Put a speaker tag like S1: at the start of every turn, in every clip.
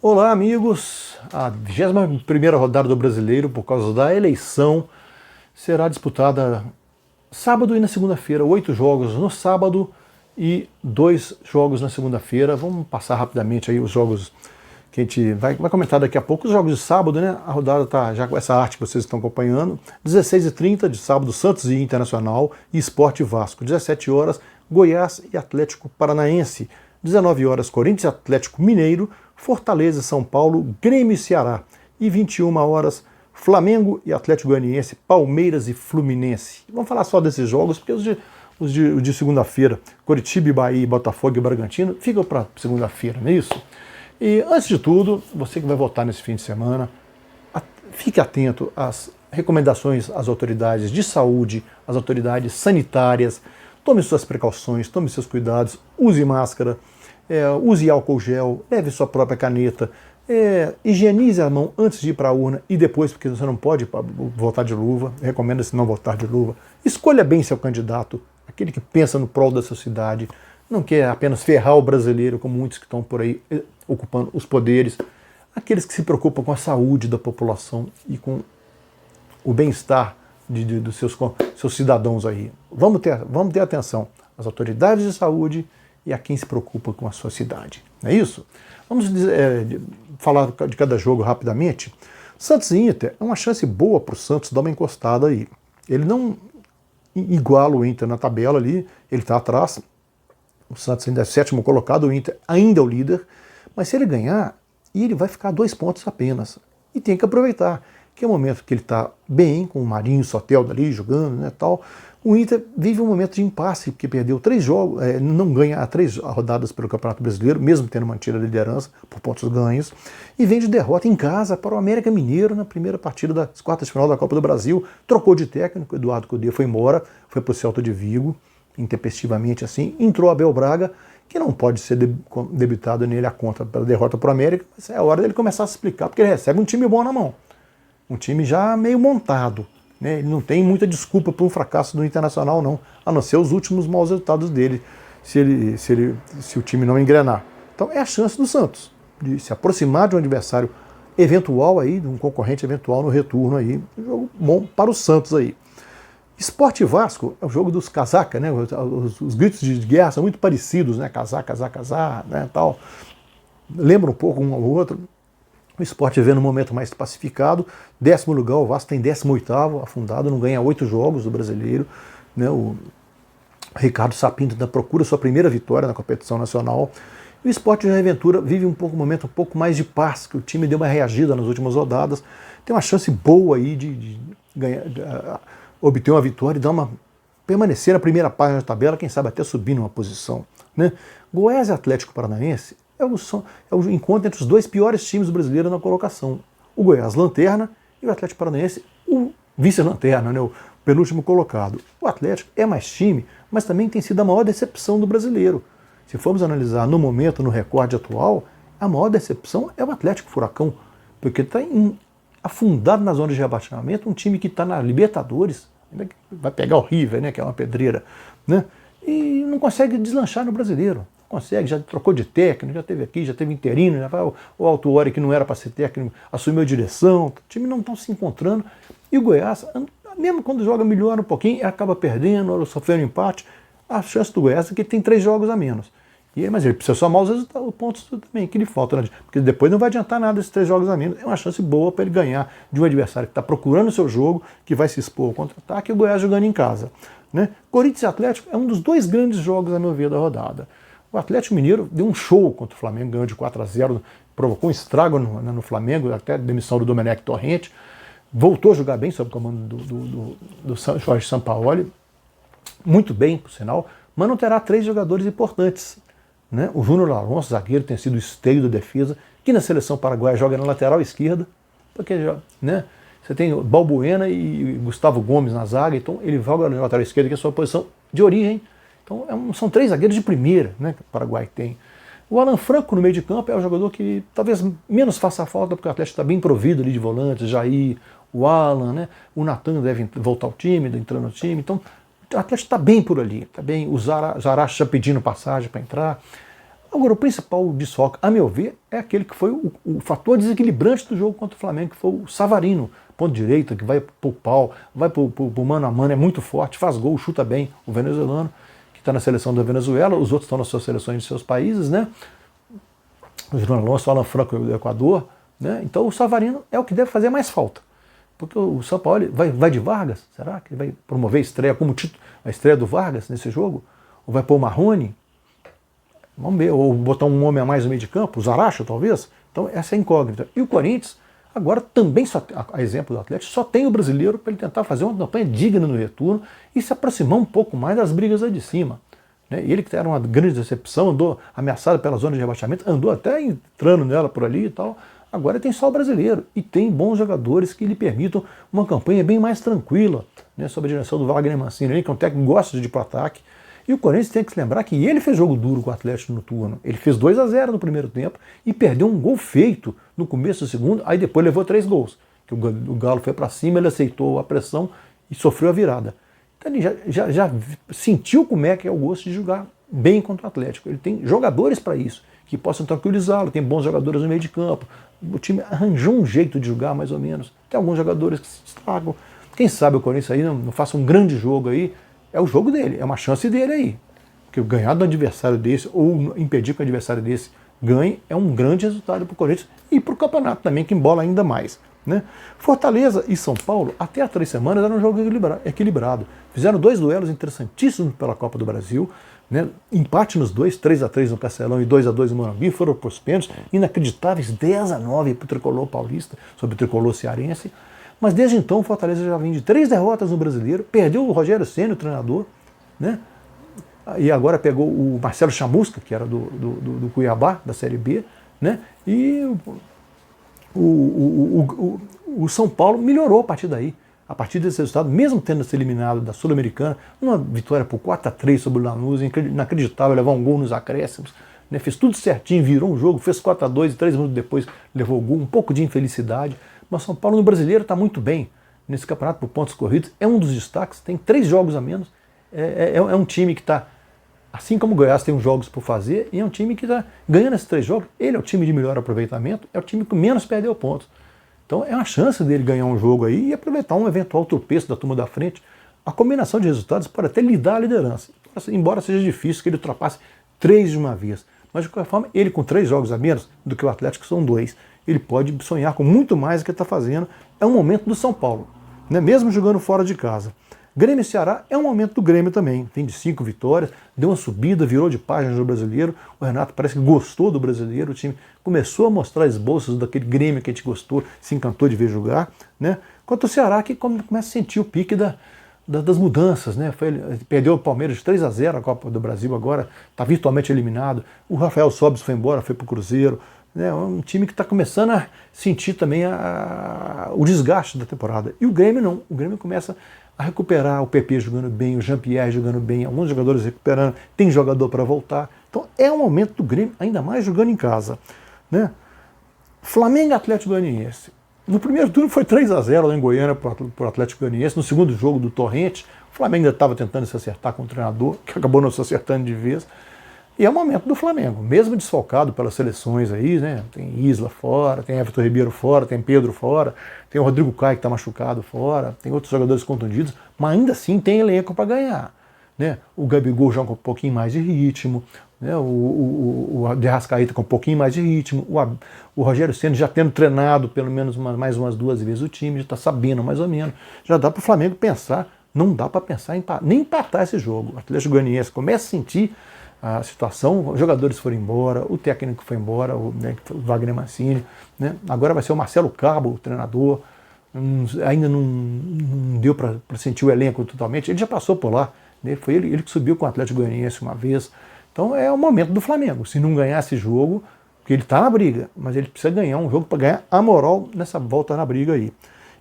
S1: Olá, amigos! A 21ª rodada do Brasileiro, por causa da eleição, será disputada sábado e na segunda-feira. 8 jogos no sábado e 2 jogos na segunda-feira. Vamos passar rapidamente aí os jogos que a gente vai comentar daqui a pouco. Os jogos de sábado, né? A rodada está já com essa arte que vocês estão acompanhando. 16h30 de sábado, Santos e Internacional e Sport e Vasco. 17 horas, Goiás e Atlético Paranaense. 19 horas, Corinthians e Atlético Mineiro, Fortaleza e São Paulo, Grêmio e Ceará. E 21 horas, Flamengo e Atlético Goianiense, Palmeiras e Fluminense. Vamos falar só desses jogos, porque os de segunda-feira, Coritiba, Bahia, Botafogo e Bragantino, ficam para segunda-feira, não é isso? E antes de tudo, você que vai votar nesse fim de semana, fique atento às recomendações às autoridades de saúde, às autoridades sanitárias. Tome suas precauções, tome seus cuidados, use máscara, use álcool gel, leve sua própria caneta, higienize a mão antes de ir para a urna e depois, porque você não pode votar de luva, recomenda-se não votar de luva. Escolha bem seu candidato, aquele que pensa no prol da sociedade, não quer apenas ferrar o brasileiro, como muitos que estão por aí ocupando os poderes, aqueles que se preocupam com a saúde da população e com o bem-estar dos seus cidadãos aí. Vamos ter atenção às autoridades de saúde e a quem se preocupa com a sua cidade. Não é isso? Vamos falar de cada jogo rapidamente. Santos e Inter é uma chance boa para o Santos dar uma encostada aí. Ele não iguala o Inter na tabela ali, ele está atrás. O Santos ainda é 7º colocado, o Inter ainda é o líder. Mas se ele ganhar, ele vai ficar a 2 pontos apenas. E tem que aproveitar, que é o momento que ele está bem, com o Marinho, Soteldo ali jogando, né, tal. O Inter vive um momento de impasse, porque perdeu 3 jogos, não ganha há 3 rodadas pelo Campeonato Brasileiro, mesmo tendo mantido a liderança por pontos ganhos, e vem de derrota em casa para o América Mineiro na primeira partida das quartas de final da Copa do Brasil. Trocou de técnico, Eduardo Cudê foi embora, foi para o Celta de Vigo, intempestivamente assim, entrou Abel Braga, que não pode ser debitado nele a conta pela derrota para o América, mas é a hora dele começar a se explicar, porque ele recebe um time bom na mão. Um time já meio montado, né? Ele não tem muita desculpa para um fracasso do Internacional, não, a não ser os últimos maus resultados dele, se o time não engrenar. Então é a chance do Santos de se aproximar de um adversário eventual aí, de um concorrente eventual no retorno aí, um jogo bom para o Santos aí. Sport e Vasco é o jogo dos casaca, né? Os gritos de guerra são muito parecidos, né? Casar, casar, casar, né? Tal. Lembra um pouco um ao outro. O Sport vê no momento mais pacificado, 10º lugar, o Vasco tem 18º, afundado, não ganha 8 jogos do brasileiro. Né? O Ricardo Sapinto ainda procura sua primeira vitória na competição nacional. E o Sport de Aventura vive um momento um pouco mais de paz, que o time deu uma reagida nas últimas rodadas, tem uma chance boa aí de ganhar, obter uma vitória e permanecer na primeira página da tabela, quem sabe até subir numa posição. Né? Goiás e Atlético Paranaense é o encontro entre os 2 piores times brasileiros na colocação. O Goiás, lanterna, e o Atlético Paranaense, o vice-lanterna, né, o penúltimo colocado. O Atlético é mais time, mas também tem sido a maior decepção do brasileiro. Se formos analisar no momento, no recorde atual, a maior decepção é o Atlético Furacão, porque está afundado na zona de rebaixamento, um time que está na Libertadores, vai pegar o River, né, que é uma pedreira, né, e não consegue deslanchar no brasileiro. Consegue, já trocou de técnico, já teve aqui, já teve interino, o Autuori, que não era para ser técnico, assumiu a direção, o time não está se encontrando. E o Goiás, mesmo quando joga melhor um pouquinho, acaba perdendo, ou sofrendo empate. A chance do Goiás é que ele tem 3 jogos a menos. Mas ele precisa somar os pontos também que lhe faltam, né? Porque depois não vai adiantar nada esses 3 jogos a menos. É uma chance boa para ele ganhar de um adversário que está procurando o seu jogo, que vai se expor ao contra-ataque, e o Goiás jogando em casa. Né? Corinthians e Atlético é um dos 2 grandes jogos, a meu ver, da rodada. O Atlético Mineiro deu um show contra o Flamengo, ganhou de 4-0, provocou um estrago no Flamengo, até a demissão do Domenech Torrente. Voltou a jogar bem sob o comando do Jorge Sampaoli, muito bem, por sinal, mas não terá 3 jogadores importantes. Né? O Júnior Alonso, zagueiro, tem sido o esteio da defesa, que na seleção paraguaia joga na lateral esquerda, porque né, você tem Balbuena e Gustavo Gomes na zaga, então ele joga na lateral esquerda, que é a sua posição de origem. Então são 3 zagueiros de primeira, né, que o Paraguai tem. O Alan Franco no meio de campo é o jogador que talvez menos faça falta, porque o Atlético está bem provido ali de volantes, Jair, o Alan, né, o Natan deve voltar ao time, entrando no time. Então o Atlético está bem por ali, está bem. O Zaracho já pedindo passagem para entrar. Agora, o principal desfalque, a meu ver, é aquele que foi o fator desequilibrante do jogo contra o Flamengo, que foi o Savarino, ponto direita, que vai pro pau, vai pro mano a mano, é muito forte, faz gol, chuta bem, o venezuelano, que está na seleção da Venezuela, os outros estão nas suas seleções de seus países, né? O Júnior Alonso, o Alan Franco do Equador, né? Então o Savarino é o que deve fazer mais falta. Porque o São Paulo vai de Vargas? Será que ele vai promover a estreia como título, a estreia do Vargas nesse jogo? Ou vai pôr o Marrone? Vamos ver, ou botar um homem a mais no meio de campo, o Zaracho talvez? Então essa é a incógnita. E o Corinthians, agora também, a exemplo do Atlético, só tem o brasileiro para ele tentar fazer uma campanha digna no retorno e se aproximar um pouco mais das brigas aí de cima. Né? Ele que era uma grande decepção, andou ameaçado pela zona de rebaixamento, andou até entrando nela por ali e tal. Agora tem só o brasileiro e tem bons jogadores que lhe permitam uma campanha bem mais tranquila, né, sob a direção do Wagner Mancini, que é um técnico que gosta de ir para o ataque. E o Corinthians tem que se lembrar que ele fez jogo duro com o Atlético no turno. Ele fez 2-0 no primeiro tempo e perdeu um gol feito no começo do segundo, aí depois levou 3 gols. Que o Galo foi para cima, ele aceitou a pressão e sofreu a virada. Então ele já sentiu como é que é o gosto de jogar bem contra o Atlético. Ele tem jogadores para isso, que possam tranquilizá-lo, tem bons jogadores no meio de campo. O time arranjou um jeito de jogar, mais ou menos. Tem alguns jogadores que se destacam. Quem sabe o Corinthians aí não faça um grande jogo aí. É o jogo dele, é uma chance dele aí. Porque ganhar do adversário desse, ou impedir que o adversário desse ganhe, é um grande resultado para o Corinthians e para o campeonato também, que embola ainda mais. Né? Fortaleza e São Paulo, até há 3 semanas, era um jogo equilibrado. Fizeram 2 duelos interessantíssimos pela Copa do Brasil. Né? Empate nos dois, 3-3 no Castelão e 2-2 no Morumbi, foram para os pênaltis, inacreditáveis 10-9 para o tricolor paulista, sobre o tricolor cearense. Mas desde então o Fortaleza já vem de 3 derrotas no Brasileiro, perdeu o Rogério Ceni, o treinador, né? E agora pegou o Marcelo Chamusca, que era do Cuiabá, da Série B, né? E o São Paulo melhorou a partir daí. A partir desse resultado, mesmo tendo se eliminado da Sul-Americana, uma vitória por 4-3 sobre o Lanús, inacreditável, levar um gol nos acréscimos, né? Fez tudo certinho, virou um jogo, fez 4-2 e 3 minutos depois levou o gol, um pouco de infelicidade. Mas São Paulo no Brasileiro está muito bem nesse campeonato por pontos corridos, é um dos destaques, tem 3 jogos a menos, é um time que está, assim como o Goiás tem uns jogos por fazer, e é um time que está ganhando esses 3 jogos, ele é o time de melhor aproveitamento, é o time que menos perdeu pontos. Então é uma chance dele ganhar um jogo aí e aproveitar um eventual tropeço da turma da frente. A combinação de resultados pode até lhe dar a liderança, embora seja difícil que ele ultrapasse 3 de uma vez. Mas de qualquer forma, ele com 3 jogos a menos do que o Atlético, são 2. Ele pode sonhar com muito mais do que ele está fazendo. É um momento do São Paulo, né? Mesmo jogando fora de casa. Grêmio e Ceará é um momento do Grêmio também. Tem de 5 vitórias, deu uma subida, virou de página no Brasileiro. O Renato parece que gostou do Brasileiro. O time começou a mostrar esboços daquele Grêmio que a gente gostou, se encantou de ver jogar. Né? Quanto ao Ceará, que começa a sentir o pique das mudanças. Né? Perdeu o Palmeiras de 3-0 a Copa do Brasil agora, está virtualmente eliminado. O Rafael Sobis foi embora, foi para o Cruzeiro. É um time que está começando a sentir também o desgaste da temporada. E o Grêmio não. O Grêmio começa a recuperar, o PP jogando bem, o Jean-Pierre jogando bem, alguns jogadores recuperando, tem jogador para voltar. Então é um momento do Grêmio, ainda mais jogando em casa. Né? Flamengo e Atlético Goianiense. No primeiro turno foi 3-0 lá em Goiânia para o Atlético Goianiense. No segundo jogo do Torrente, o Flamengo ainda estava tentando se acertar com o treinador, que acabou não se acertando de vez. E é o momento do Flamengo, mesmo desfalcado pelas seleções aí, né? Tem Isla fora, tem Everton Ribeiro fora, tem Pedro fora, tem o Rodrigo Caio que está machucado fora, tem outros jogadores contundidos, mas ainda assim tem elenco para ganhar. Né? O Gabigol joga com um pouquinho mais de ritmo, né? O De Arrascaeta com um pouquinho mais de ritmo, o Rogério Ceni já tendo treinado pelo menos mais umas 2 vezes o time, já está sabendo mais ou menos, já dá para o Flamengo pensar, não dá para pensar em nem empatar esse jogo. O Atlético Goianiense começa a sentir a situação, os jogadores foram embora, o técnico foi embora, o Wagner Mancini, né? Agora vai ser o Marcelo Cabo, o treinador, ainda não deu para sentir o elenco totalmente, ele já passou por lá, né? Foi ele que subiu com o Atlético Goianiense uma vez, então é o momento do Flamengo, se não ganhar esse jogo, porque ele está na briga, mas ele precisa ganhar um jogo para ganhar a moral nessa volta na briga aí.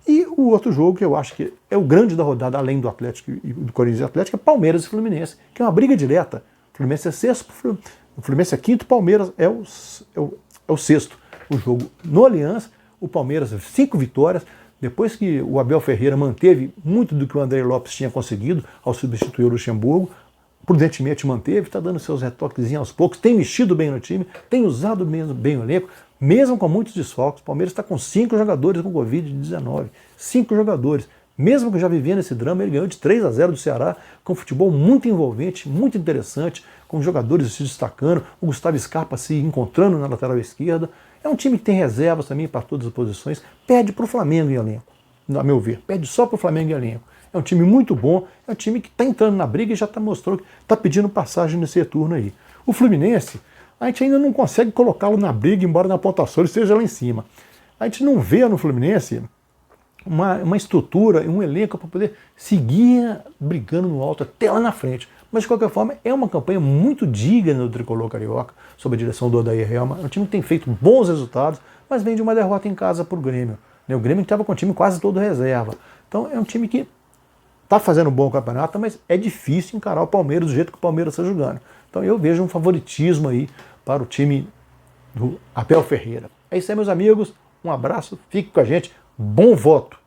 S1: E o outro jogo que eu acho que é o grande da rodada, além do Atlético e do Corinthians e Atlético, é Palmeiras e Fluminense, que é uma briga direta. O Fluminense é 6º, o Fluminense é 5º, o Palmeiras é o 6º. O jogo no Allianz, o Palmeiras 5 vitórias, depois que o Abel Ferreira manteve muito do que o André Lopes tinha conseguido ao substituir o Luxemburgo, prudentemente manteve, está dando seus retoquezinhos aos poucos, tem mexido bem no time, tem usado bem o elenco, mesmo com muitos desfalques. O Palmeiras está com 5 jogadores com Covid-19. 5 jogadores. Mesmo que já vivendo esse drama, ele ganhou de 3-0 do Ceará, com futebol muito envolvente, muito interessante, com jogadores se destacando, o Gustavo Scarpa se encontrando na lateral esquerda. É um time que tem reservas também para todas as posições, perde para o Flamengo em elenco, a meu ver, perde só para o Flamengo em elenco. É um time muito bom, é um time que está entrando na briga e já está mostrando que está pedindo passagem nesse retorno aí. O Fluminense, a gente ainda não consegue colocá-lo na briga, embora na pontuação ele esteja lá em cima. A gente não vê no Fluminense uma estrutura e um elenco para poder seguir brigando no alto até lá na frente. Mas, de qualquer forma, é uma campanha muito digna do tricolor carioca, sob a direção do Odair Helma. É um time que tem feito bons resultados, mas vem de uma derrota em casa para o Grêmio. O Grêmio estava com o time quase todo reserva. Então, é um time que está fazendo um bom campeonato, mas é difícil encarar o Palmeiras do jeito que o Palmeiras está jogando. Então, eu vejo um favoritismo aí para o time do Abel Ferreira. É isso aí, meus amigos. Um abraço, fique com a gente. Bom voto!